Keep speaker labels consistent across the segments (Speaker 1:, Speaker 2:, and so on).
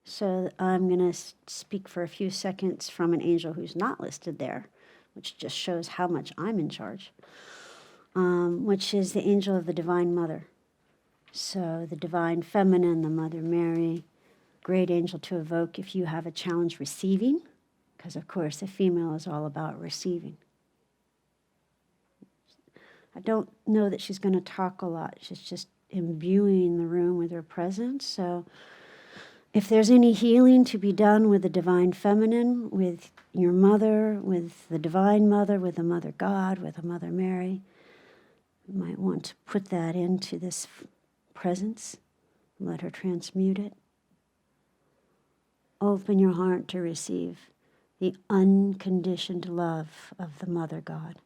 Speaker 1: So I'm going to speak for a few seconds from an angel who's not listed there, which just shows how much I'm in charge, which is the angel of the Divine Mother. So the Divine Feminine, the Mother Mary, great angel to evoke if you have a challenge receiving, because of course the female is all about receiving. I don't know that she's going to talk a lot. She's just imbuing the room with her presence. So if there's any healing to be done with the Divine Feminine, with your mother, with the Divine Mother, with the Mother God, with the Mother Mary, you might want to put that into this presence. Let her transmute it. Open your heart to receive the unconditioned love of the Mother God.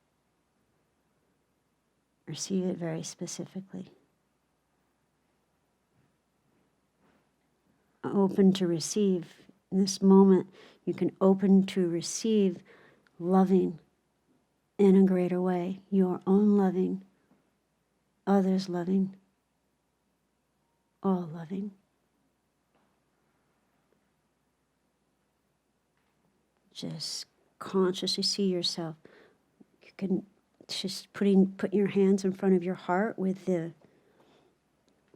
Speaker 1: Receive it very specifically. Open to receive. In this moment, you can open to receive loving in a greater way. Your own loving, others loving, all loving. Just consciously see yourself. You can just put your hands in front of your heart with the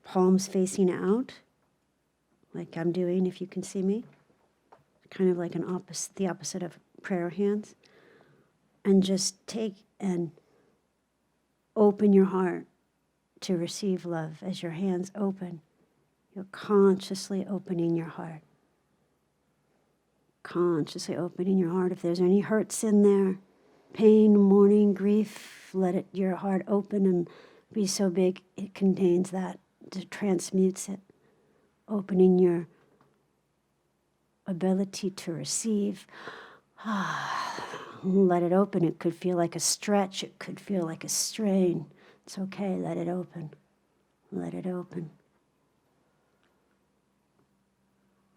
Speaker 1: palms facing out, like I'm doing, if you can see me. Kind of like the opposite of prayer hands. And just take and open your heart to receive love. As your hands open, you're consciously opening your heart. Consciously opening your heart. If there's any hurts in there, pain, mourning, grief, let your heart open and be so big it contains that, it transmutes it. Opening your ability to receive. Let it open. It could feel like a stretch. It could feel like a strain. It's okay. Let it open. Let it open.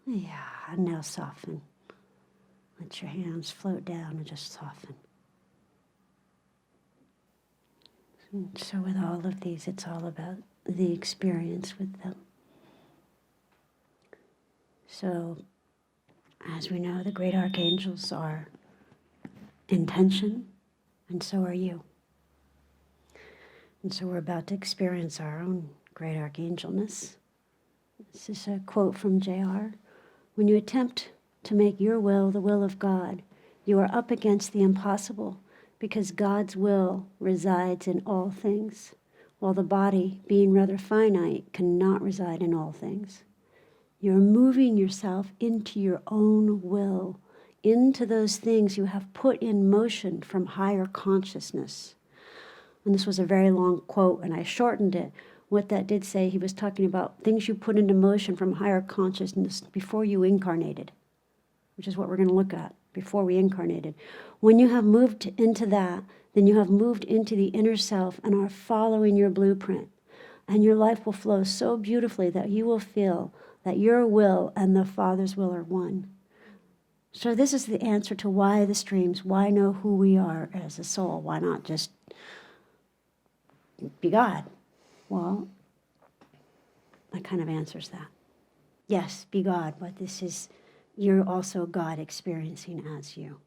Speaker 1: Yeah, and now soften. Let your hands float down and just soften. So with all of these, it's all about the experience with them. So, as we know, the great archangels are intention, and so are you. And so we're about to experience our own great archangelness. This is a quote from J.R. When you attempt to make your will the will of God, you are up against the impossible, because God's will resides in all things, while the body, being rather finite, cannot reside in all things. You're moving yourself into your own will, into those things you have put in motion from higher consciousness. And this was a very long quote, and I shortened it. What that did say, he was talking about things you put into motion from higher consciousness before you incarnated, which is what we're going to look at, before we incarnated. When you have moved into that, then you have moved into the inner self and are following your blueprint. And your life will flow so beautifully that you will feel that your will and the Father's will are one. So this is the answer to why the streams, why know who we are as a soul, why not just be God? Well, that kind of answers that. Yes, be God, but this is, you're also God experiencing as you.